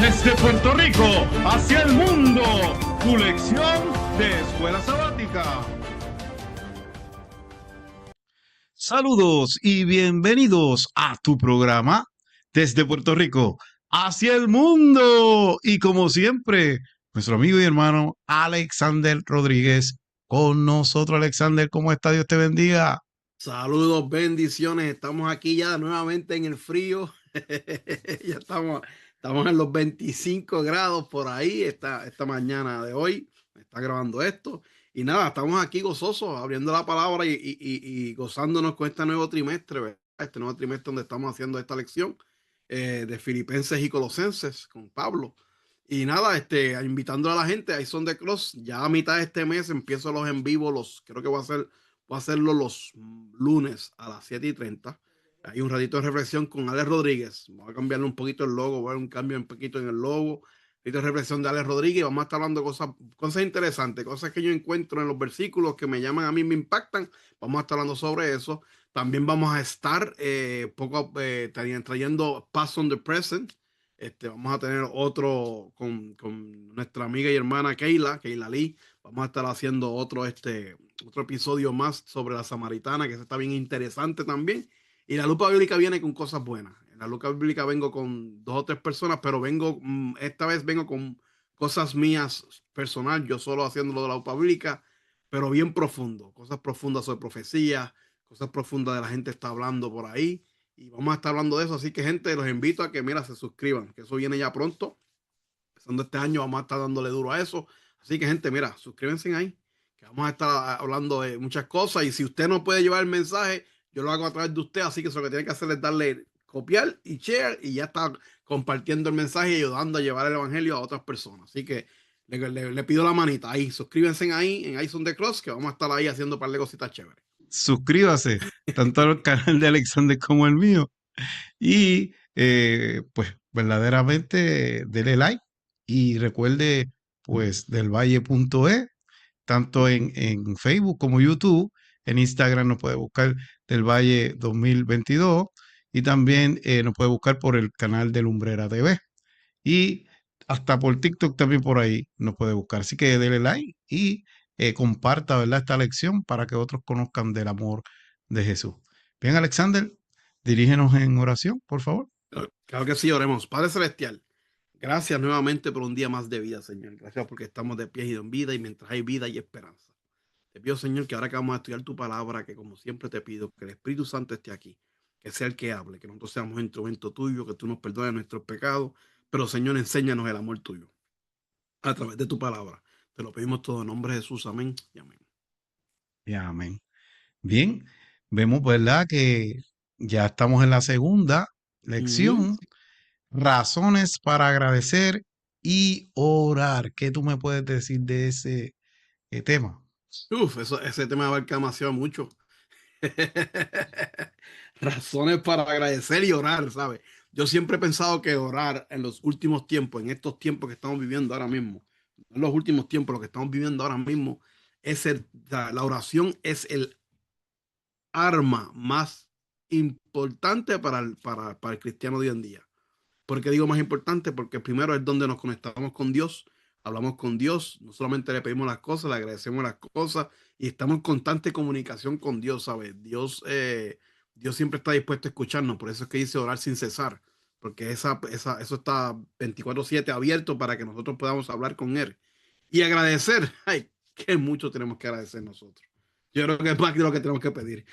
Desde Puerto Rico hacia el mundo, tu lección de escuela sabática. Saludos y bienvenidos a tu programa Desde Puerto Rico hacia el mundo. Y como siempre, nuestro amigo y hermano Alexander Rodríguez con nosotros. Alexander, ¿cómo está? Dios te bendiga. Saludos, bendiciones. Estamos aquí ya nuevamente en el frío. Ya estamos en los 25 grados por ahí esta mañana de hoy. Me está grabando esto. Y nada, estamos aquí gozosos, abriendo la palabra y gozándonos con este nuevo trimestre, ¿verdad? Este nuevo trimestre donde estamos haciendo esta lección de Filipenses y Colosenses con Pablo. Y nada, invitando a la gente, ahí son de Cross. Ya a mitad de este mes empiezo los en vivo, creo que voy a hacerlo los lunes a las 7:30. Hay un ratito de reflexión con Alex Rodríguez. Voy a cambiarle un poquito el logo, voy a dar un cambio un poquito en el logo. Un ratito de reflexión de Alex Rodríguez. Vamos a estar hablando de cosas interesantes, cosas que yo encuentro en los versículos que me llaman a mí, me impactan. Vamos a estar hablando sobre eso. También vamos a estar trayendo Pass on the Present. Vamos a tener otro con nuestra amiga y hermana Keila Lee. Vamos a estar haciendo otro episodio más sobre la samaritana, que está bien interesante también. Y la lupa bíblica viene con cosas buenas. En la lupa bíblica vengo con 2 o 3 personas, pero esta vez vengo con cosas mías personal, yo solo haciéndolo de la lupa bíblica, pero bien profundo, cosas profundas sobre profecía, cosas profundas de la gente está hablando por ahí. Y vamos a estar hablando de eso, así que gente, los invito a que, mira, se suscriban, que eso viene ya pronto. Empezando este año vamos a estar dándole duro a eso. Así que gente, mira, suscríbanse ahí, que vamos a estar hablando de muchas cosas. Y si usted no puede llevar el mensaje, yo lo hago a través de usted. Así que eso lo que tiene que hacer es darle copiar y share y ya está compartiendo el mensaje y ayudando a llevar el evangelio a otras personas. Así que le pido la manita ahí. Suscríbanse ahí en Ison The Cross, que vamos a estar ahí haciendo un par de cositas chéveres. Suscríbase tanto al canal de Alexander como el mío. Y pues verdaderamente dele like y recuerde pues delvalle.e, tanto en Facebook como YouTube. En Instagram nos puede buscar Del Valle 2022 y también nos puede buscar por el canal de Lumbrera TV y hasta por TikTok también por ahí nos puede buscar. Así que dele like y comparta, ¿verdad?, esta lección para que otros conozcan del amor de Jesús. Bien, Alexander, dirígenos en oración, por favor. Claro que sí, oremos. Padre Celestial, gracias nuevamente por un día más de vida, Señor. Gracias porque estamos de pie y en vida y mientras hay vida y esperanza. Te pido, Señor, que ahora que vamos a estudiar tu palabra, que como siempre te pido, que el Espíritu Santo esté aquí, que sea el que hable, que nosotros seamos instrumento tuyo, que tú nos perdones nuestros pecados, pero Señor, enséñanos el amor tuyo a través de tu palabra. Te lo pedimos todo en nombre de Jesús. Amén y amén. Y amén. Bien, vemos, ¿verdad?, que ya estamos en la segunda Ujú. lección, razones para agradecer y orar. ¿Qué tú me puedes decir de ese tema? Ese tema abarca demasiado mucho. Razones para agradecer y orar, ¿sabes? Yo siempre he pensado que orar en los últimos tiempos, en estos tiempos que estamos viviendo ahora mismo, en los últimos tiempos, lo que estamos viviendo ahora mismo, la oración es el arma más importante para el cristiano de hoy en día. ¿Por qué digo más importante? Porque primero es donde nos conectamos con Dios, hablamos con Dios, no solamente le pedimos las cosas, le agradecemos las cosas y estamos en constante comunicación con Dios, ¿sabes? Dios siempre está dispuesto a escucharnos, por eso es que dice orar sin cesar, porque eso está 24/7 abierto para que nosotros podamos hablar con Él. Y agradecer, ay, que mucho tenemos que agradecer nosotros. Yo creo que es más de lo que tenemos que pedir.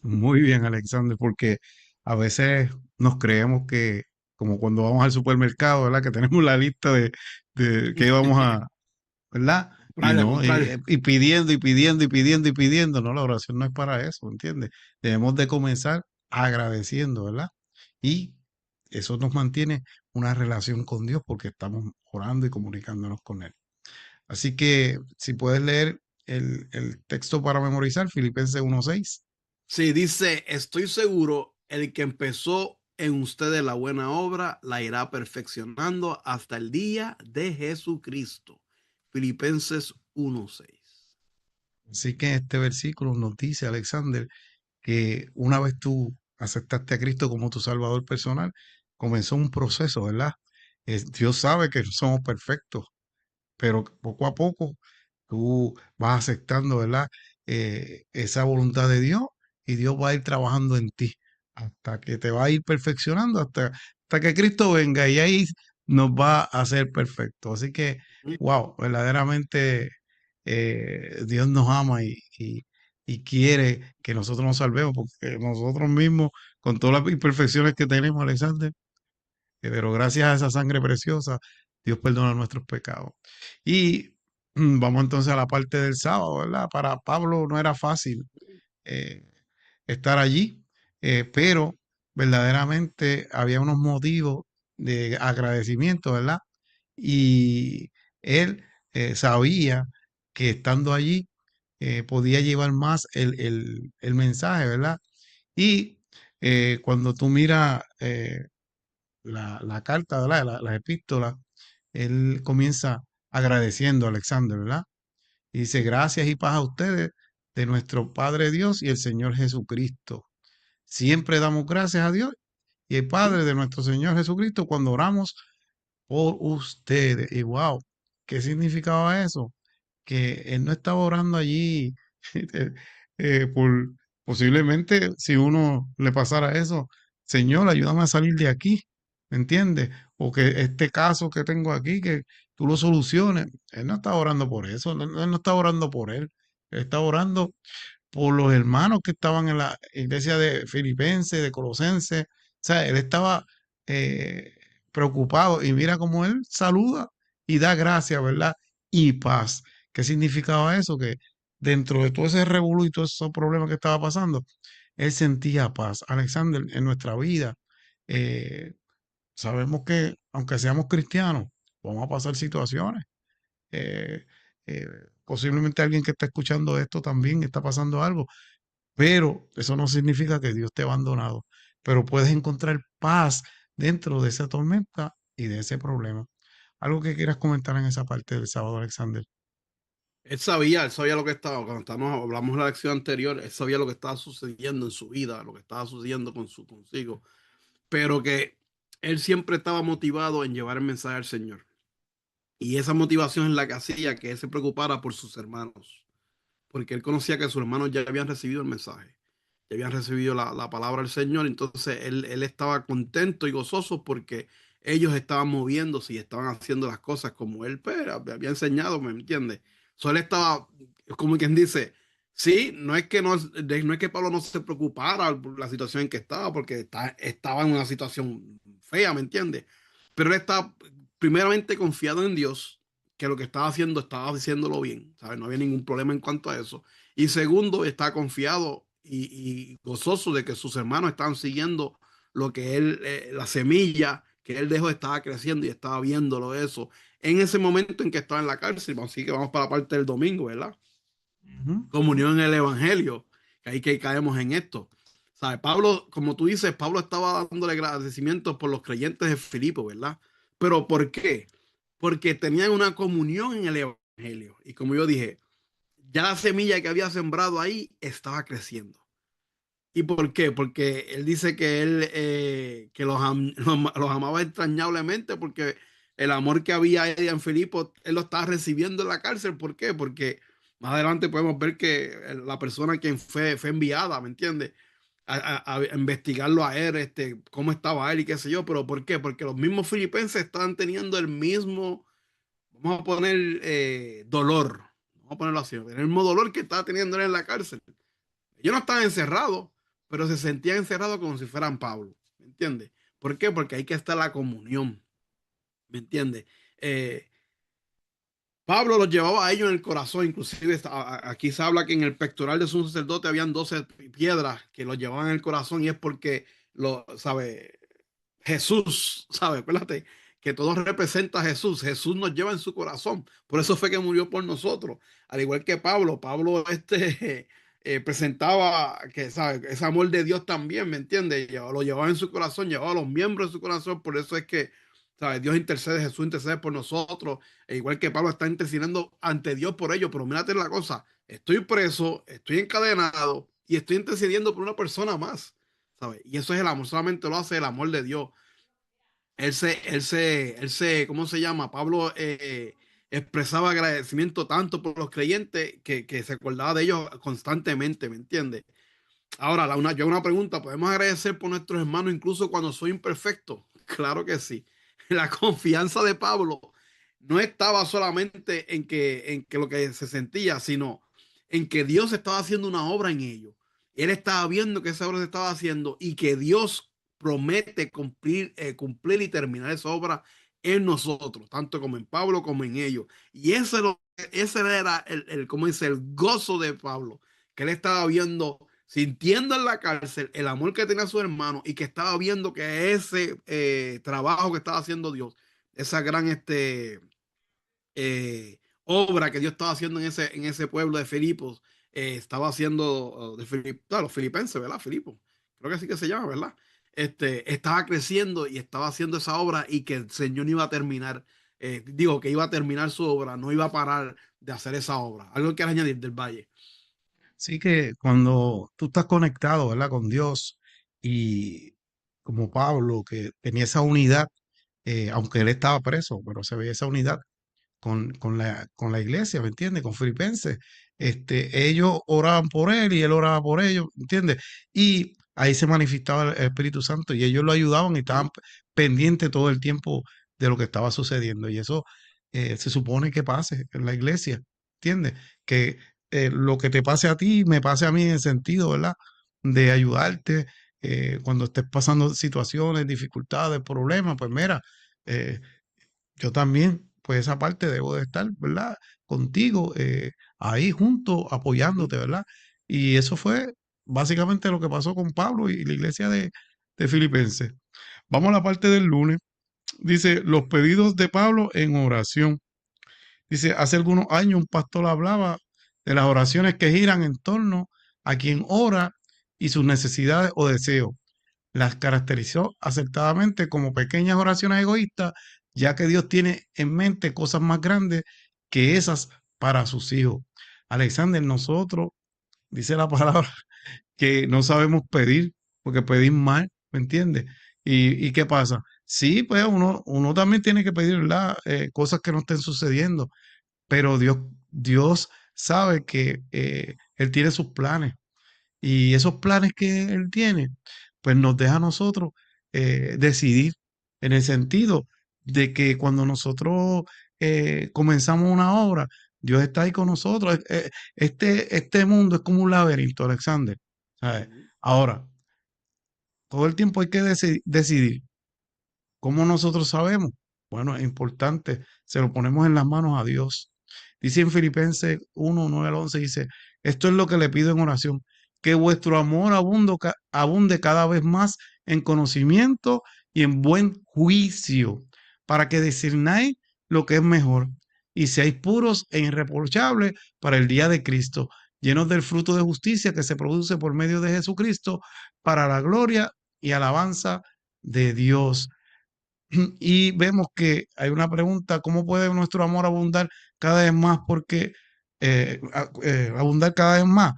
Muy bien, Alexander, porque a veces nos creemos que, como cuando vamos al supermercado, ¿verdad?, que tenemos la lista de qué vamos a, ¿verdad? Y A no, comprar. y pidiendo y pidiendo y pidiendo y pidiendo, no, la oración no es para eso, ¿entiendes? Debemos de comenzar agradeciendo, ¿verdad? Y eso nos mantiene una relación con Dios porque estamos orando y comunicándonos con Él. Así que si puedes leer el texto para memorizar, Filipenses 1:6. Sí, dice, estoy seguro, el que empezó en ustedes la buena obra, la irá perfeccionando hasta el día de Jesucristo. Filipenses 1:6. Así que este versículo nos dice, Alexander, que una vez tú aceptaste a Cristo como tu Salvador personal, comenzó un proceso, ¿verdad? Dios sabe que no somos perfectos, pero poco a poco tú vas aceptando, ¿verdad? Esa voluntad de Dios y Dios va a ir trabajando en ti hasta que te va a ir perfeccionando, hasta que Cristo venga y ahí nos va a hacer perfectos. Así que, Ujú. wow, verdaderamente Dios nos ama y quiere que nosotros nos salvemos, porque nosotros mismos, con todas las imperfecciones que tenemos, Alexander, pero gracias a esa sangre preciosa, Dios perdona nuestros pecados. Y vamos entonces a la parte del sábado, ¿verdad? Para Pablo no era fácil eh, estar allí, pero verdaderamente había unos motivos de agradecimiento, ¿verdad? Y él sabía que estando allí podía llevar más el mensaje, ¿verdad? Y cuando tú miras la carta, ¿verdad? La epístola, él comienza agradeciendo a Alexander, ¿verdad? Y dice, gracias y paz a ustedes de nuestro Padre Dios y el Señor Jesucristo. Siempre damos gracias a Dios y el Ujú. Padre de nuestro Señor Jesucristo cuando oramos por ustedes. Y wow, ¿qué significaba eso? Que él no estaba orando allí eh, por posiblemente si uno le pasara eso, Señor, ayúdame a salir de aquí, ¿me entiendes? O que este caso que tengo aquí, que tú lo soluciones. Él no está orando por eso, él no está orando por él está orando por los hermanos que estaban en la iglesia de Filipenses, de Colosenses. O sea, él estaba eh, preocupado y mira cómo él saluda y da gracias, ¿verdad? Y paz. ¿Qué significaba eso? Que dentro de todo ese revolú y todos esos problemas que estaba pasando, él sentía paz. Alexander, en nuestra vida, eh, sabemos que aunque seamos cristianos, vamos a pasar situaciones. eh, eh, Posiblemente alguien que está escuchando esto también está pasando algo, pero eso no significa que Dios te ha abandonado. Pero puedes encontrar paz dentro de esa tormenta y de ese problema. Algo que quieras comentar en esa parte del sábado, Alexander. Él sabía lo que estaba, cuando hablamos de la lección anterior, él sabía lo que estaba sucediendo en su vida, lo que estaba sucediendo consigo, pero que él siempre estaba motivado en llevar el mensaje al Señor. Y esa motivación es la que hacía que él se preocupara por sus hermanos, porque él conocía que sus hermanos ya habían recibido el mensaje, ya habían recibido la palabra del Señor. Entonces él estaba contento y gozoso porque ellos estaban moviéndose y estaban haciendo las cosas como él pues, había enseñado, ¿me entiendes? Él estaba, como quien dice, sí, no es que Pablo no se preocupara por la situación en que estaba, porque estaba en una situación fea, ¿me entiendes? Pero él estaba primeramente confiado en Dios, que lo que estaba haciéndolo bien, ¿sabes? No había ningún problema en cuanto a eso. Y segundo, está confiado y gozoso de que sus hermanos estaban siguiendo lo que él, la semilla que él dejó estaba creciendo y estaba viéndolo eso en ese momento en que estaba en la cárcel. Así que vamos para la parte del domingo, ¿verdad? Ujú, Comunión en el Evangelio, que ahí que caemos en esto. ¿Sabe? Pablo, como tú dices, Pablo estaba dándole agradecimientos por los creyentes de Filipo, ¿verdad? Pero ¿por qué? Porque tenían una comunión en el Evangelio. Y como yo dije, ya la semilla que había sembrado ahí estaba creciendo. ¿Y por qué? Porque él dice que él que los amaba entrañablemente porque el amor que había en Filipo, él lo estaba recibiendo en la cárcel. ¿Por qué? Porque más adelante podemos ver que la persona quien fue enviada, ¿me entiendes? A investigarlo a él, cómo estaba él y qué sé yo. ¿Pero por qué? Porque los mismos filipenses estaban teniendo el mismo, vamos a poner, dolor. Vamos a ponerlo así, el mismo dolor que estaba teniendo él en la cárcel. Ellos no estaban encerrados, pero se sentían encerrados como si fueran Pablo. ¿Me entiendes? ¿Por qué? Porque hay que estar la comunión. ¿Me entiendes? Eh, Pablo los llevaba a ellos en el corazón. Inclusive aquí se habla que en el pectoral de su sacerdote habían 12 piedras que los llevaban en el corazón y es porque, sabe, Jesús, ¿sabe? Acuérdate que todo representa a Jesús. Jesús nos lleva en su corazón. Por eso fue que murió por nosotros. Al igual que Pablo. Pablo presentaba que, ¿sabe? Ese amor de Dios también, ¿me entiendes? Lo llevaba en su corazón, llevaba a los miembros de su corazón. Por eso es que, ¿sabe? Dios intercede, Jesús intercede por nosotros. E igual que Pablo está intercediendo ante Dios por ellos. Pero mírate la cosa. Estoy preso, estoy encadenado y estoy intercediendo por una persona más. ¿Sabe? Y eso es el amor, solamente lo hace el amor de Dios. ¿Cómo se llama? Pablo expresaba agradecimiento tanto por los creyentes que se acordaba de ellos constantemente, ¿me entiendes? Ahora, yo una pregunta, ¿podemos agradecer por nuestros hermanos incluso cuando soy imperfecto? Claro que sí. La confianza de Pablo no estaba solamente en que lo que se sentía, sino en que Dios estaba haciendo una obra en ellos. Él estaba viendo que esa obra se estaba haciendo y que Dios promete cumplir y terminar esa obra en nosotros, tanto como en Pablo como en ellos. Y ese era como dice, el gozo de Pablo, que él estaba viendo, sintiendo en la cárcel el amor que tenía a su hermano y que estaba viendo que ese trabajo que estaba haciendo Dios, esa gran obra que Dios estaba haciendo en ese pueblo de Filipos, estaba haciendo los filipenses, ¿verdad? Filipos, creo que así que se llama, ¿verdad? Estaba creciendo y estaba haciendo esa obra y que el Señor no iba a terminar, digo, que iba a terminar su obra, no iba a parar de hacer esa obra. Algo que añadir del Valle. Así que cuando tú estás conectado, ¿verdad? Con Dios y como Pablo, que tenía esa unidad, aunque él estaba preso, pero se veía esa unidad con la iglesia, ¿me entiendes? Con Filipenses. Ellos oraban por él y él oraba por ellos, ¿me entiendes? Y ahí se manifestaba el Espíritu Santo y ellos lo ayudaban y estaban Sí. pendientes todo el tiempo de lo que estaba sucediendo. Y eso se supone que pase en la iglesia, ¿entiendes? Que lo que te pase a ti, me pase a mí en el sentido, ¿verdad? De ayudarte cuando estés pasando situaciones, dificultades, problemas, pues mira, eh, yo también, pues esa parte debo de estar, ¿verdad? Contigo, ahí junto, Ujú. apoyándote, ¿verdad? Y eso fue básicamente lo que pasó con Pablo y la iglesia de Filipenses. Vamos a la parte del lunes. Dice, los pedidos de Pablo en oración. Dice, hace algunos años un pastor hablaba de las oraciones que giran en torno a quien ora y sus necesidades o deseos. Las caracterizó acertadamente como pequeñas oraciones egoístas, ya que Dios tiene en mente cosas más grandes que esas para sus hijos. Alexander, nosotros, dice la palabra, que no sabemos pedir, porque pedir mal, ¿me entiendes? Y qué pasa? Sí, pues uno también tiene que pedir, ¿verdad? Cosas que no estén sucediendo, pero Dios sabe que Él tiene sus planes y esos planes que Él tiene, pues nos deja a nosotros decidir en el sentido de que cuando nosotros comenzamos una obra, Dios está ahí con nosotros. Este mundo es como un laberinto, Alexander. ¿Sabes? Ujú. Ahora, todo el tiempo hay que decidir. ¿Cómo nosotros sabemos? Bueno, es importante, se lo ponemos en las manos a Dios. Dice en Filipenses 1, 9 al 11, dice, esto es lo que le pido en oración, que vuestro amor abunde cada vez más en conocimiento y en buen juicio, para que discernáis lo que es mejor y seáis puros e irreprochables para el día de Cristo, llenos del fruto de justicia que se produce por medio de Jesucristo, para la gloria y alabanza de Dios. Y vemos que hay una pregunta, ¿cómo puede nuestro amor abundar cada vez más? Porque abundar cada vez más.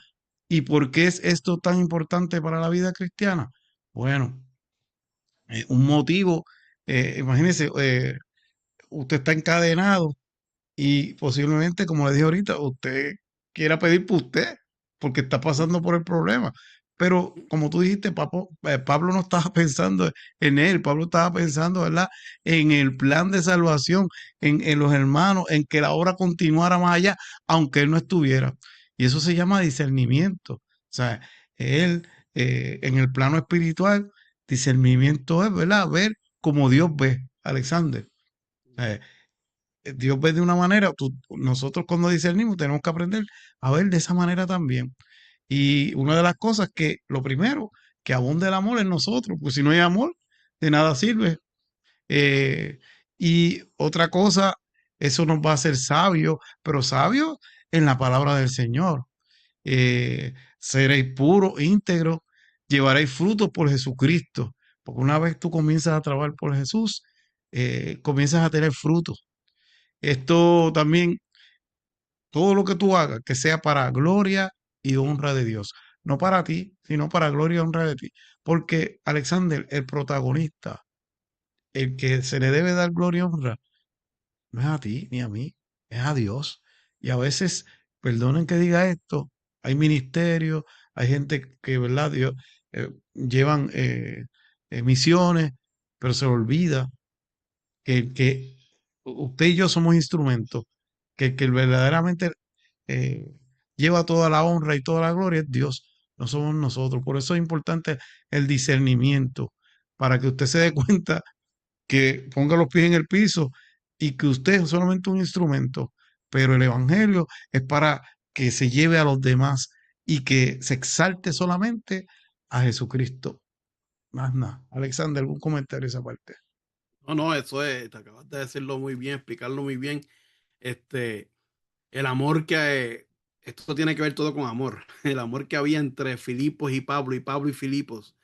¿Y por qué es esto tan importante para la vida cristiana? Bueno, un motivo, imagínese, usted está encadenado y posiblemente, como le dije ahorita, usted quiera pedir por usted, porque está pasando por el problema. Pero como tú dijiste, Pablo no estaba pensando en él, Pablo estaba pensando, ¿verdad? En el plan de salvación, en los hermanos, en que la obra continuara más allá, aunque él no estuviera. Y eso se llama discernimiento. O sea, él, en el plano espiritual, discernimiento es, ¿verdad? Ver como Dios ve, Alexander. Eh, Dios ve de una manera, nosotros cuando discernimos tenemos que aprender a ver de esa manera también. Y una de las cosas que, lo primero, que abunde el amor en nosotros, porque si no hay amor, de nada sirve. Eh, y otra cosa, eso nos va a hacer sabios, pero sabios en la palabra del Señor. Seréis puros, íntegros, llevaréis frutos por Jesucristo, porque una vez tú comienzas a trabajar por Jesús, comienzas a tener frutos. Esto también, todo lo que tú hagas, que sea para gloria y honra de Dios. No para ti, sino para gloria y honra de ti. Porque, Alexander, el protagonista, el que se le debe dar gloria y honra no es a ti ni a mí, es a Dios. Y a veces, perdonen que diga esto, hay ministerios, hay gente que, ¿verdad? Dios, llevan misiones, pero se olvida que usted y yo somos instrumentos, que el que verdaderamente eh, lleva toda la honra y toda la gloria es Dios, no somos nosotros. Por eso es importante el discernimiento, para que usted se dé cuenta que ponga los pies en el piso y que usted es solamente un instrumento, pero el Evangelio es para que se lleve a los demás y que se exalte solamente a Jesucristo. Más nada. Alexander, ¿algún comentario a esa parte? No, no, eso es, te acabas de decirlo muy bien, explicarlo muy bien. Este, el amor que, esto tiene que ver todo con amor. El amor que había entre Filipos y Pablo y Filipos,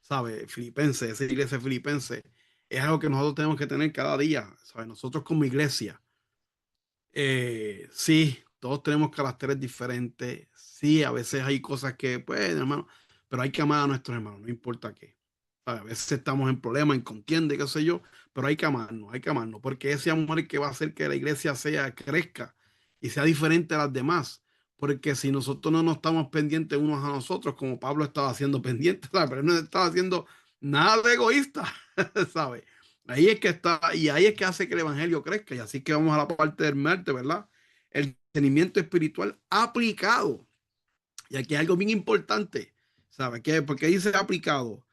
¿sabe? Filipenses, esa iglesia filipense, es algo que nosotros tenemos que tener cada día, ¿sabe? Nosotros como iglesia. Sí, todos tenemos caracteres diferentes. Sí, a veces hay cosas que, pues, hermano, pero hay que amar a nuestros hermanos, no importa qué. A veces estamos en problemas, en contienda, qué sé yo, pero hay que amarnos, porque ese amor es que va a hacer que la iglesia sea, crezca y sea diferente a las demás. Porque si nosotros no nos estamos pendientes unos a nosotros, como Pablo estaba haciendo pendiente, ¿sabes? Pero él no estaba haciendo nada de egoísta, ¿sabes? Ahí es que está, y ahí es que hace que el evangelio crezca. Y así que vamos a la parte del Marte, ¿verdad? El tenimiento espiritual aplicado. Y aquí hay algo bien importante, ¿sabes? ¿Por qué dice aplicado?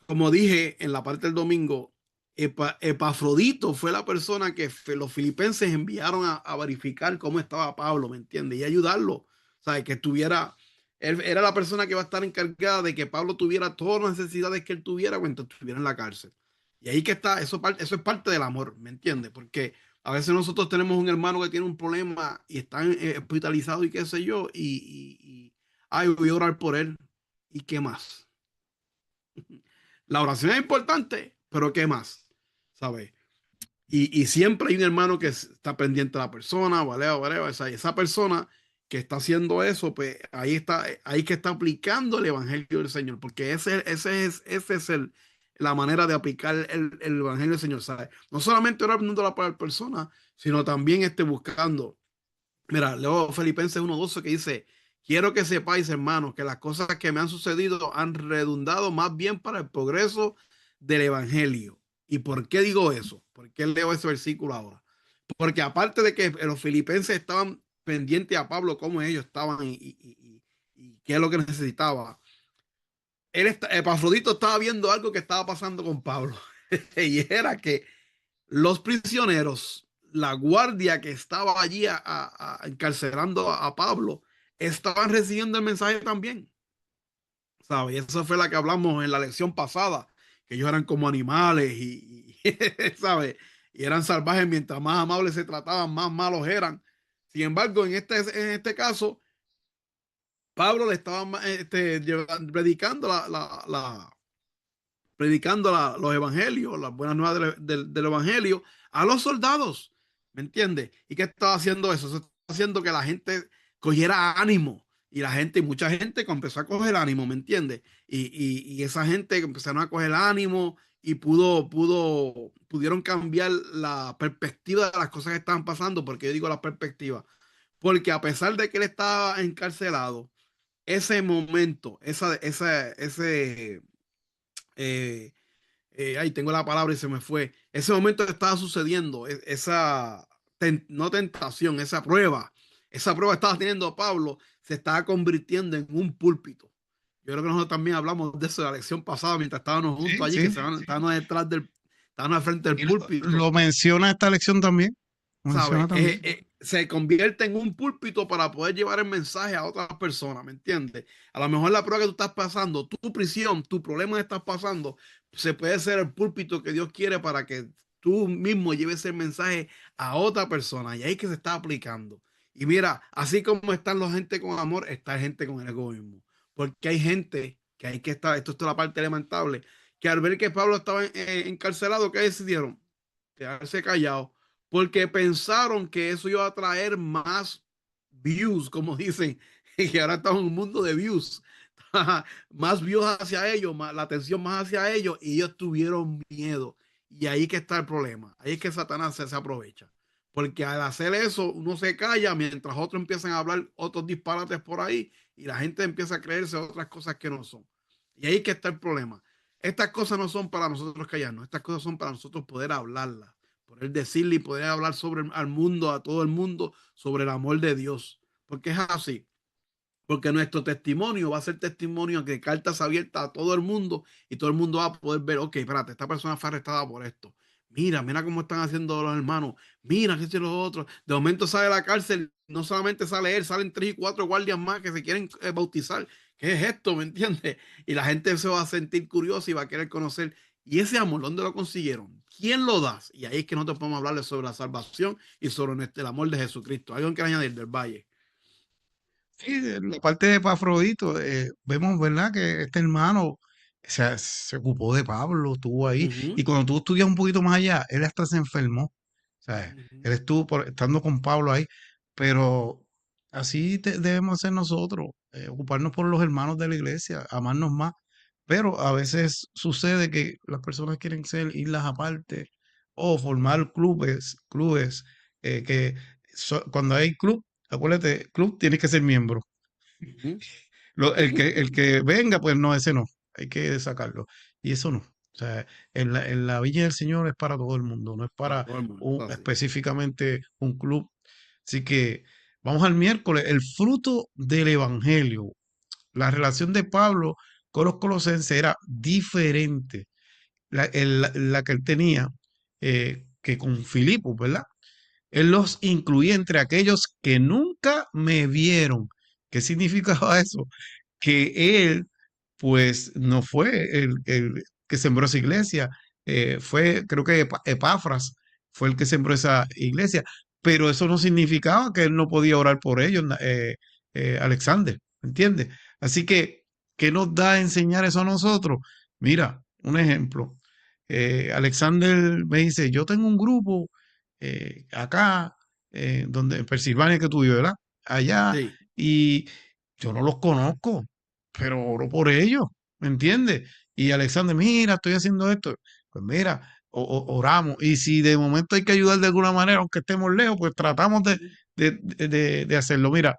Como dije en la parte del domingo, Epafrodito fue la persona que los filipenses enviaron a verificar cómo estaba Pablo, ¿me entiendes? Y ayudarlo, ¿sabes? Que estuviera, él era la persona que va a estar encargada de que Pablo tuviera todas las necesidades que él tuviera cuando estuviera en la cárcel. Y ahí que está, eso es parte del amor, ¿me entiendes? Porque a veces nosotros tenemos un hermano que tiene un problema y está hospitalizado y qué sé yo, ay, voy a orar por él. ¿Y qué más? La oración es importante, pero ¿qué más? ¿Sabes? Y siempre hay un hermano que está pendiente de la persona, ¿vale? Esa persona que está haciendo eso, pues ahí que está aplicando el evangelio del Señor, porque ese es la manera de aplicar el evangelio del Señor, ¿sabes? No solamente orando para la persona, sino también buscando. Mira, leo Filipenses 1:12 que dice, quiero que sepáis, hermanos, que las cosas que me han sucedido han redundado más bien para el progreso del evangelio. ¿Y por qué digo eso? ¿Por qué leo ese versículo ahora? Porque aparte de que los filipenses estaban pendientes a Pablo, cómo ellos estaban y qué es lo que necesitaba, Epafrodito estaba viendo algo que estaba pasando con Pablo. Y era que los prisioneros, la guardia que estaba allí encarcelando a Pablo, estaban recibiendo el mensaje también. ¿Sabes? Esa fue la que hablamos en la lección pasada, que ellos eran como animales ¿sabes? Y eran salvajes, mientras más amables se trataban, más malos eran. Sin embargo, en este caso, Pablo le estaba predicando los evangelios, las buenas nuevas del evangelio a los soldados, ¿me entiendes? ¿Y qué estaba haciendo eso? Eso estaba haciendo que la gente cogiera ánimo y mucha gente empezó a coger ánimo, ¿me entiendes? Y esa gente empezaron a coger ánimo y pudieron cambiar la perspectiva de las cosas que estaban pasando. Porque yo digo la perspectiva, porque a pesar de que él estaba encarcelado, ese momento, ese eh, ahí tengo la palabra y se me fue. Ese momento que estaba sucediendo, no tentación, esa prueba estaba teniendo Pablo, se estaba convirtiendo en un púlpito. Yo creo que nosotros también hablamos de eso en la lección pasada, mientras estábamos juntos Sí, allí, que sí. estábamos estábamos al frente del Y lo púlpito. menciona esta lección también. Lo menciona ¿Sabe? también. Se convierte en un púlpito para poder llevar el mensaje a otras personas, ¿me entiendes? A lo mejor la prueba que tú estás pasando, tu prisión, tu problema que estás pasando, se puede ser el púlpito que Dios quiere para que tú mismo lleves el mensaje a otra persona. Y ahí que se está aplicando. Y mira, así como están la gente con amor, está gente con el egoísmo. Porque hay gente que hay que estar, esto es la parte lamentable, que al ver que Pablo estaba encarcelado, ¿qué decidieron? Quedarse callado porque pensaron que eso iba a traer más views, como dicen, que ahora estamos en un mundo de views, más views hacia ellos, la atención más hacia ellos, y ellos tuvieron miedo. Y ahí que está el problema. Ahí es que Satanás se aprovecha. Porque al hacer eso, uno se calla mientras otros empiezan a hablar otros disparates por ahí y la gente empieza a creerse otras cosas que no son. Y ahí que está el problema. Estas cosas no son para nosotros callarnos, estas cosas son para nosotros poder hablarlas, poder decirle y poder hablar sobre al mundo, a todo el mundo, sobre el amor de Dios. Porque es así. Porque nuestro testimonio va a ser testimonio de cartas abiertas a todo el mundo y todo el mundo va a poder ver, ok, espérate, esta persona fue arrestada por esto. Mira cómo están haciendo los hermanos. Mira qué hicieron los otros. De momento sale de la cárcel, no solamente sale él, salen 3 y 4 guardias más que se quieren bautizar. ¿Qué es esto? ¿Me entiendes? Y la gente se va a sentir curiosa y va a querer conocer. Y ese amor, ¿dónde lo consiguieron? ¿Quién lo da? Y ahí es que nosotros podemos hablarles sobre la salvación y sobre el amor de Jesucristo. ¿Algo que añadir del Valle? Sí, en la parte de Epafrodito, vemos, ¿verdad?, que este hermano se ocupó de Pablo, estuvo ahí, Ujú, y cuando tú estudias un poquito más allá, él hasta se enfermó, ¿sabes? ujú, Él estuvo estando con Pablo ahí, pero así debemos ser nosotros, ocuparnos por los hermanos de la iglesia, amarnos más, pero a veces sucede que las personas quieren ser islas aparte o formar clubes, que cuando hay club, acuérdate, club tienes que ser miembro. ujú. El que venga, pues no, ese no, hay que sacarlo. Y eso no. O sea, en la Viña del Señor es para todo el mundo, no es Para para todo el mundo, es así. específicamente un club. Así que vamos al miércoles, el fruto del Evangelio. La relación de Pablo con los colosenses era diferente, la que él tenía que con Filipos, ¿verdad? Él los incluía entre aquellos que nunca me vieron. ¿Qué significaba eso? Que él, pues, no fue el que sembró esa iglesia, fue, creo que Epafras fue el que sembró esa iglesia, pero eso no significaba que él no podía orar por ellos, Alexander, ¿entiendes? Así que, ¿qué nos da a enseñar eso a nosotros? Mira, un ejemplo. Alexander me dice, yo tengo un grupo acá, donde, en Pensilvania que tú vives, ¿verdad? Allá, Sí. y yo no los conozco, pero oro por ellos, ¿me entiendes? Y Alexander, mira, estoy haciendo esto. Pues mira, oramos. Y si de momento hay que ayudar de alguna manera, aunque estemos lejos, pues tratamos Ujú, de hacerlo. Mira,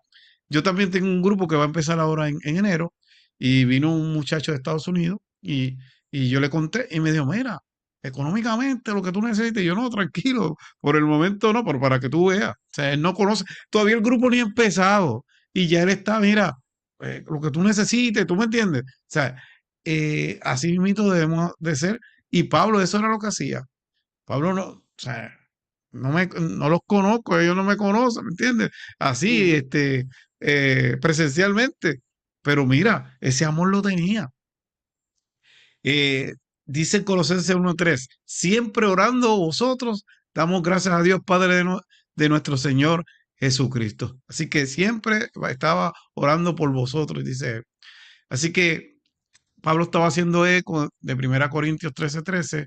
yo también tengo un grupo que va a empezar ahora en enero y vino un muchacho de Estados Unidos y yo le conté y me dijo, mira, económicamente lo que tú necesites, yo no, tranquilo, por el momento no, pero para que tú veas. O sea, él no conoce, todavía el grupo ni ha empezado y ya él está, mira, lo que tú necesites, ¿tú me entiendes? O sea, así mismo debemos de ser. Y Pablo, eso era lo que hacía. Pablo no, o sea, no los conozco, ellos no me conocen, ¿me entiendes? Así, ujú, presencialmente. Pero mira, ese amor lo tenía. Eh, Dice Colosenses 1:3, siempre orando vosotros, damos gracias a Dios Padre de nuestro Señor Jesucristo. Así que siempre estaba orando por vosotros, dice él. Así que Pablo estaba haciendo eco de 1 Corintios 13:13,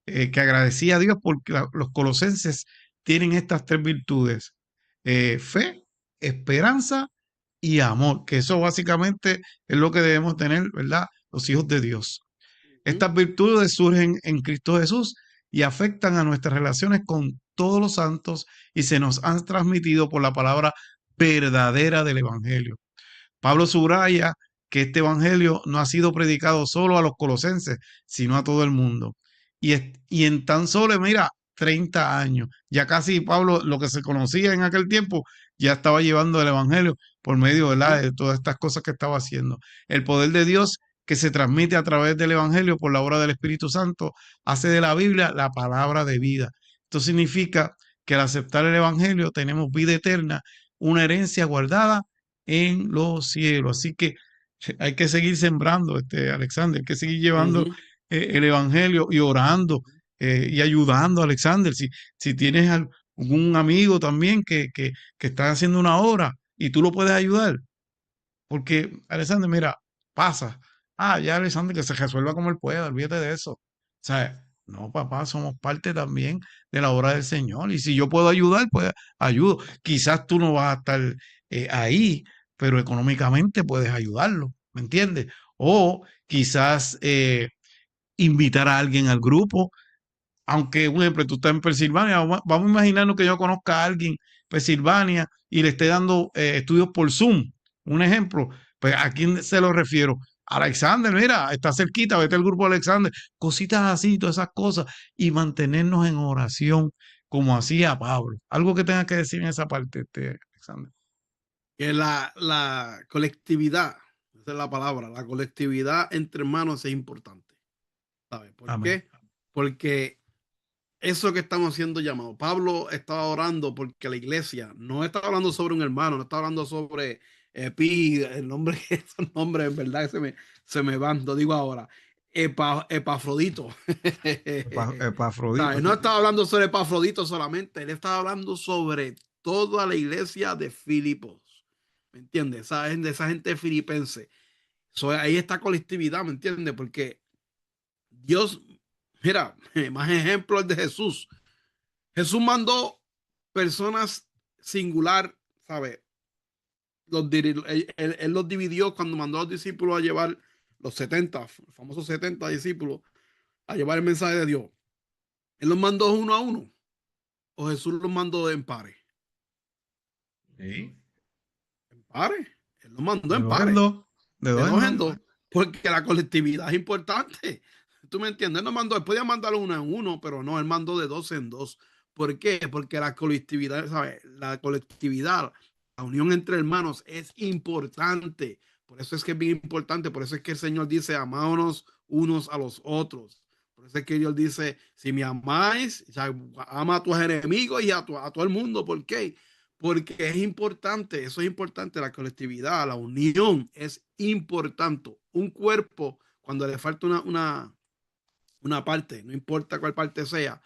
que agradecía a Dios porque los colosenses tienen estas tres virtudes: fe, esperanza y amor, que eso básicamente es lo que debemos tener, ¿verdad? Los hijos de Dios. ujú, Estas virtudes surgen en Cristo Jesús y afectan a nuestras relaciones con todos los santos y se nos han transmitido por la palabra verdadera del Evangelio. Pablo subraya que este evangelio no ha sido predicado solo a los colosenses, sino a todo el mundo. Y en tan solo, mira, 30 años, ya casi Pablo, lo que se conocía en aquel tiempo, ya estaba llevando el evangelio por medio, ujú, ¿verdad?, de todas estas cosas que estaba haciendo. El poder de Dios que se transmite a través del evangelio por la obra del Espíritu Santo hace de la Biblia la palabra de vida. Esto significa que al aceptar el evangelio tenemos vida eterna, una herencia guardada en los cielos. Así que hay que seguir sembrando, Alexander, hay que seguir llevando ujú, el evangelio y orando y ayudando a Alexander. Si tienes algún amigo también que está haciendo una obra y tú lo puedes ayudar, porque Alexander, mira, pasa. Ya Alexander, que se resuelva como él pueda, olvídate de eso. O sea, no, papá, somos parte también de la obra del Señor. Y si yo puedo ayudar, pues ayudo. Quizás tú no vas a estar ahí, pero económicamente puedes ayudarlo, ¿me entiendes? O quizás invitar a alguien al grupo aunque, un ejemplo, tú estás en Pensilvania, vamos a imaginarnos que yo conozca a alguien en Pensilvania y le esté dando estudios por Zoom, un ejemplo, pues ¿a quién se lo refiero? Alexander, mira, está cerquita, vete al grupo de Alexander, cositas así, todas esas cosas, y mantenernos en oración, como hacía Pablo. Algo que tenga que decir en esa parte, Alexander. Que la colectividad, esa es la palabra, la colectividad entre hermanos es importante. ¿Sabes por Amén. qué? Porque eso que estamos haciendo llamado. Pablo estaba orando porque la iglesia no está hablando sobre un hermano, no está hablando sobre Pi, el nombre, esos nombres en verdad se me van, lo digo ahora. Epafrodito. Epafrodito, ¿Sabes? No sí. estaba hablando sobre Epafrodito solamente, él estaba hablando sobre toda la iglesia de Filipos. ¿Me entiendes? De esa gente filipense. Ahí está colectividad, ¿me entiendes? Porque Dios, mira, más ejemplos de Jesús. Jesús mandó personas singular, ¿sabe? Él los dividió cuando mandó a los discípulos a llevar los 70, los famosos 70 discípulos, a llevar el mensaje de Dios. Él los mandó uno a uno, o Jesús los mandó en pares. Sí. En pares. Él los mandó De en dos en pares, dos, de de dos en dos dos. en dos, porque la colectividad es importante. ¿Tú me entiendes? Él no mandó, él podía mandar uno en uno, pero no, él mandó de dos en dos. ¿Por qué? Porque la colectividad, ¿sabes? La colectividad, la unión entre hermanos es importante. Por eso es que es bien importante. Por eso es que el Señor dice, amámonos unos a los otros. Por eso es que Dios dice, si me amáis, o sea, ama a tus enemigos y a todo el mundo. ¿Por qué? Porque es importante, eso es importante, la colectividad, la unión es importante. Un cuerpo, cuando le falta una parte, no importa cuál parte sea,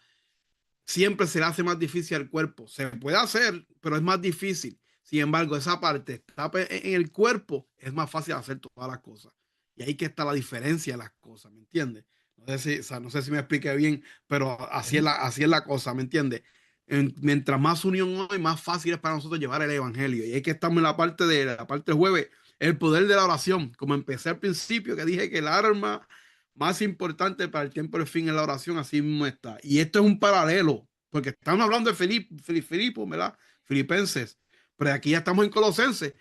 siempre se le hace más difícil al cuerpo. Se puede hacer, pero es más difícil. Sin embargo, esa parte está en el cuerpo, es más fácil hacer todas las cosas. Y ahí que está la diferencia de las cosas, ¿me entiendes? No sé si, o sea, no sé si me expliqué bien, pero así es la cosa, ¿me entiendes? Mientras más unión hay, más fácil es para nosotros llevar el evangelio. Y ahí que estamos en la parte del jueves, el poder de la oración. Como empecé al principio, que dije que el arma más importante para el tiempo del fin es la oración, así mismo está. Y esto es un paralelo, porque estamos hablando de Filipos, ¿verdad? Filipenses, pero aquí ya estamos en Colosenses,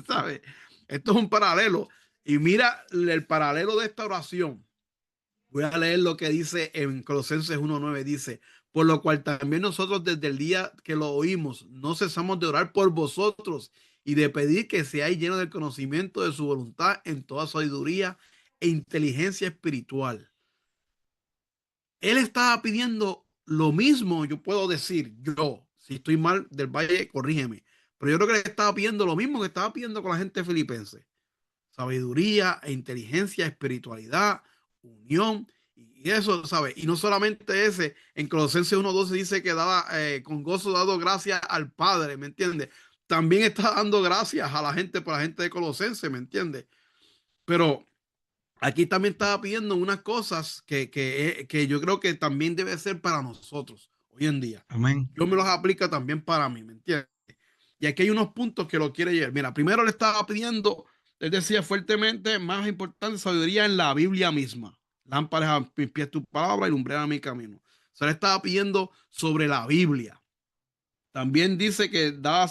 ¿sabes? Esto es un paralelo. Y mira el paralelo de esta oración. Voy a leer lo que dice en Colosenses 1:9, dice, por lo cual también nosotros desde el día que lo oímos, no cesamos de orar por vosotros y de pedir que seáis llenos del conocimiento de su voluntad en toda sabiduría e inteligencia espiritual. Él estaba pidiendo lo mismo, yo puedo decir, yo, si estoy mal del Valle, corrígeme, pero yo creo que él estaba pidiendo lo mismo que estaba pidiendo con la gente filipense. Sabiduría e inteligencia, espiritualidad, unión, y eso, ¿sabes? Y no solamente ese, en Colosenses 1:12 dice que daba, con gozo dado gracias al Padre, ¿me entiendes? También está dando gracias a la gente, por la gente de Colosenses, ¿me entiendes? Pero aquí también estaba pidiendo unas cosas que yo creo que también debe ser para nosotros hoy en día. Amén. Yo me los aplica también para mí, ¿me entiendes? Y aquí hay unos puntos que lo quiere llevar. Mira, primero le estaba pidiendo, él decía fuertemente, más importante, sabiduría en la Biblia misma. Lámparas a mis pies tu palabra y lumbrera a mi camino. O sea, le estaba pidiendo sobre la Biblia. También dice que daba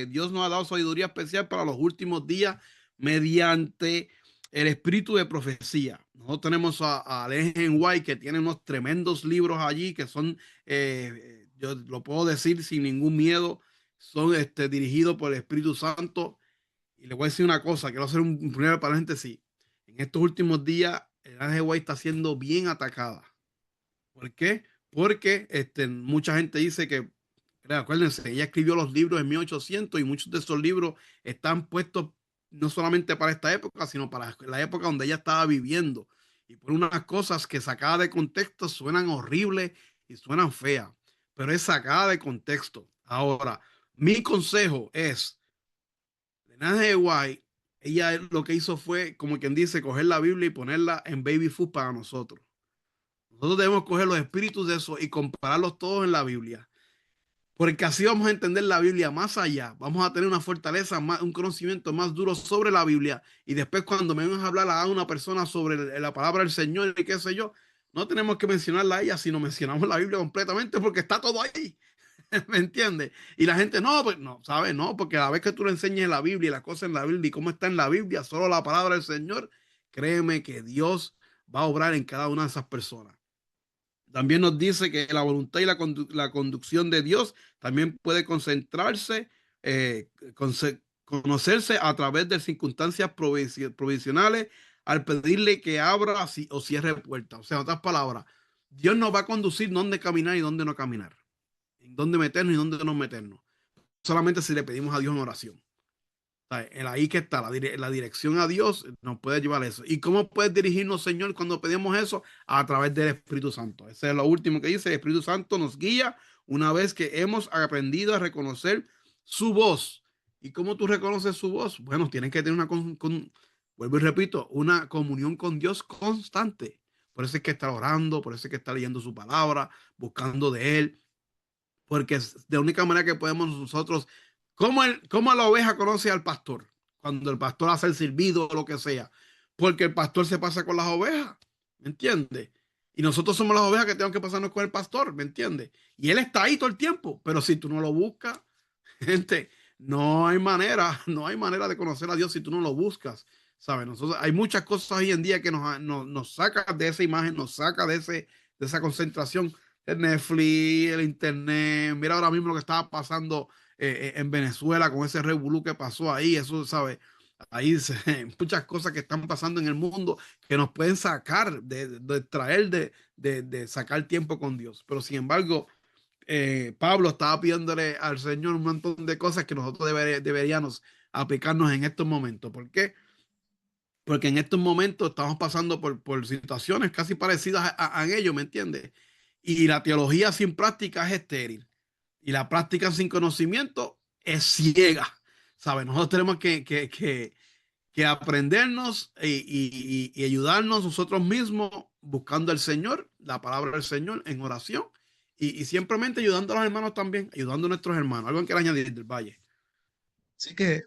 Dios nos ha dado sabiduría especial para los últimos días mediante el espíritu de profecía. Nosotros tenemos a Ellen White, que tiene unos tremendos libros allí que son, yo lo puedo decir sin ningún miedo, son dirigidos por el Espíritu Santo. Y le voy a decir una cosa, quiero hacer un primer paréntesis. En estos últimos días, Ellen White está siendo bien atacada. ¿Por qué? Porque mucha gente dice que, acuérdense, ella escribió los libros en 1800 y muchos de esos libros están puestos no solamente para esta época, sino para la época donde ella estaba viviendo. Y por unas cosas que sacadas de contexto suenan horribles y suenan feas, pero es sacada de contexto. Ahora, mi consejo es, Renata de White, ella lo que hizo fue, como quien dice, coger la Biblia y ponerla en baby food para nosotros. Nosotros debemos coger los espíritus de eso y compararlos todos en la Biblia. Porque así vamos a entender la Biblia más allá. Vamos a tener una fortaleza, un conocimiento más duro sobre la Biblia. Y después cuando me vengas a hablar a una persona sobre la palabra del Señor y qué sé yo, no tenemos que mencionarla a ella, sino mencionamos la Biblia completamente porque está todo ahí. ¿Me entiendes? Y la gente, no, pues no, ¿sabes? No, porque a la vez que tú le enseñes la Biblia y las cosas en la Biblia y cómo está en la Biblia, solo la palabra del Señor, créeme que Dios va a obrar en cada una de esas personas. También nos dice que la voluntad y la conducción de Dios también puede concentrarse, conocerse a través de circunstancias provisionales al pedirle que abra o cierre puertas. O sea, en otras palabras, Dios nos va a conducir dónde caminar y dónde no caminar, en dónde meternos y dónde no meternos. Solamente si le pedimos a Dios en oración. Sea, ahí que está la dirección a Dios nos puede llevar a eso. ¿Y cómo puedes dirigirnos, Señor, cuando pedimos eso? A través del Espíritu Santo. Ese es lo último que dice. El Espíritu Santo nos guía una vez que hemos aprendido a reconocer su voz. ¿Y cómo tú reconoces su voz? Bueno, tienes que tener vuelvo y repito, una comunión con Dios constante. Por eso es que está orando, por eso es que está leyendo su palabra, buscando de Él, porque es de la única manera que podemos nosotros, ¿cómo la oveja conoce al pastor? Cuando el pastor hace el silbido o lo que sea, porque el pastor se pasa con las ovejas, ¿me entiendes? Y nosotros somos las ovejas que tenemos que pasarnos con el pastor, ¿me entiendes? Y él está ahí todo el tiempo, pero si tú no lo buscas, gente, no hay manera de conocer a Dios si tú no lo buscas, ¿sabes? Nosotros, hay muchas cosas hoy en día que nos saca de esa imagen, nos saca de esa concentración, el Netflix, el internet. Mira ahora mismo lo que estaba pasando en Venezuela con ese revolú que pasó ahí, eso, ¿sabes? Muchas cosas que están pasando en el mundo que nos pueden sacar, de traer, de sacar tiempo con Dios. Pero sin embargo, Pablo estaba pidiéndole al Señor un montón de cosas que nosotros deberíamos aplicarnos en estos momentos. ¿Por qué? Porque en estos momentos estamos pasando por situaciones casi parecidas a ello, ¿me entiendes? Y la teología sin práctica es estéril. Y la práctica sin conocimiento es ciega. ¿Sabes? Nosotros tenemos que aprendernos y ayudarnos nosotros mismos buscando al Señor, la palabra del Señor en oración y simplemente ayudando a los hermanos también, ayudando a nuestros hermanos. Algo que añadir del Valle. Así que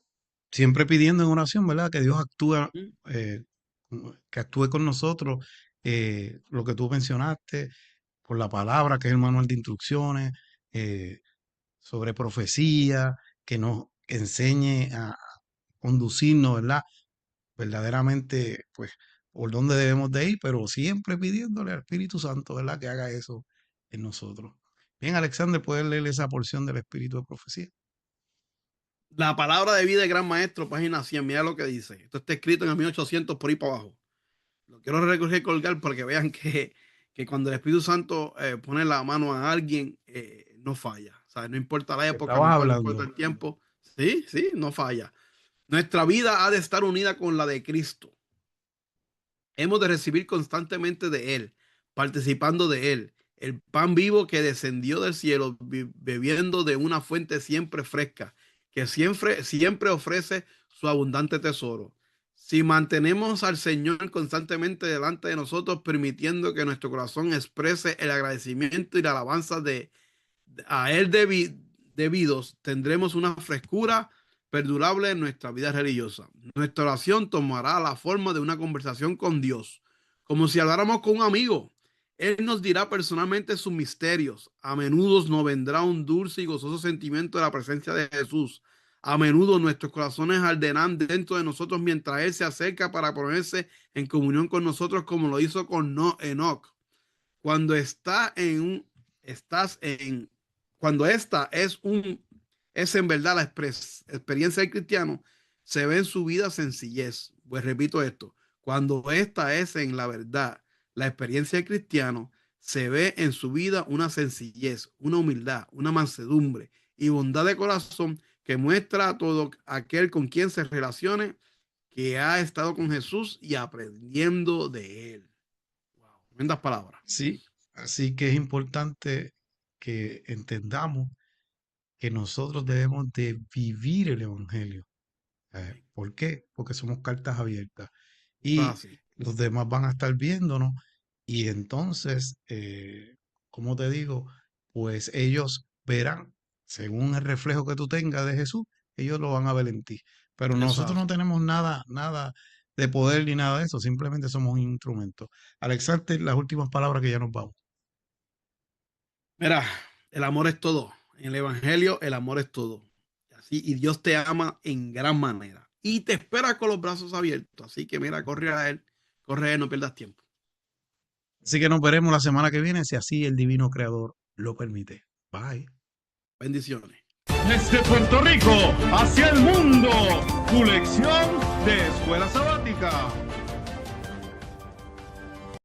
siempre pidiendo en oración, ¿verdad? Que Dios actúe, Mm. eh, que actúe con nosotros, lo que tú mencionaste, por la palabra, que es el manual de instrucciones, eh, sobre profecía, que nos enseñe a conducirnos, ¿verdad? Verdaderamente, pues, por dónde debemos de ir, pero siempre pidiéndole al Espíritu Santo, ¿verdad? Que haga eso en nosotros. Bien, Alexander, ¿puedes leer esa porción del Espíritu de Profecía? La palabra de vida del gran maestro, página 100. Mira lo que dice. Esto está escrito en el 1800 por ahí para abajo. Lo quiero colgar para que vean que cuando el Espíritu Santo pone la mano a alguien, no falla. O sea, no importa la Que época, no estabas importa hablando. el tiempo. Sí, sí, no falla. Nuestra vida ha de estar unida con la de Cristo. Hemos de recibir constantemente de Él, participando de Él, el pan vivo que descendió del cielo, bebiendo de una fuente siempre fresca, que siempre ofrece su abundante tesoro. Si mantenemos al Señor constantemente delante de nosotros, permitiendo que nuestro corazón exprese el agradecimiento y la alabanza a Él debidos, tendremos una frescura perdurable en nuestra vida religiosa. Nuestra oración tomará la forma de una conversación con Dios, como si habláramos con un amigo. Él nos dirá personalmente sus misterios. A menudo nos vendrá un dulce y gozoso sentimiento de la presencia de Jesús. A menudo nuestros corazones arderán dentro de nosotros mientras Él se acerca para ponerse en comunión con nosotros, como lo hizo con Enoch. Cuando estás en, cuando esta es en verdad la experiencia del cristiano, se ve en su vida sencillez. Pues repito esto, cuando esta es en la verdad la experiencia del cristiano, se ve en su vida una sencillez, una humildad, una mansedumbre y bondad de corazón que muestra a todo aquel con quien se relacione que ha estado con Jesús y aprendiendo de él. Wow, tremendas palabras. Sí, así que es importante que entendamos que nosotros debemos de vivir el Evangelio. ¿Por qué? Porque somos cartas abiertas Eso es y así. los demás van a estar viéndonos y entonces, como te digo, pues ellos verán, según el reflejo que tú tengas de Jesús, ellos lo van a ver en ti. Pero Eso es nosotros no así. tenemos nada, nada. de poder ni nada de eso, simplemente somos un instrumento. Alexander, las últimas palabras que ya nos vamos. Mira, el amor es todo. En el Evangelio, el amor es todo. Así, y Dios te ama en gran manera. Y te espera con los brazos abiertos. Así que mira, corre a él, no pierdas tiempo. Así que nos veremos la semana que viene, si así el divino creador lo permite. Bye. Bendiciones. Desde Puerto Rico hacia el mundo, tu lección de escuela sabática.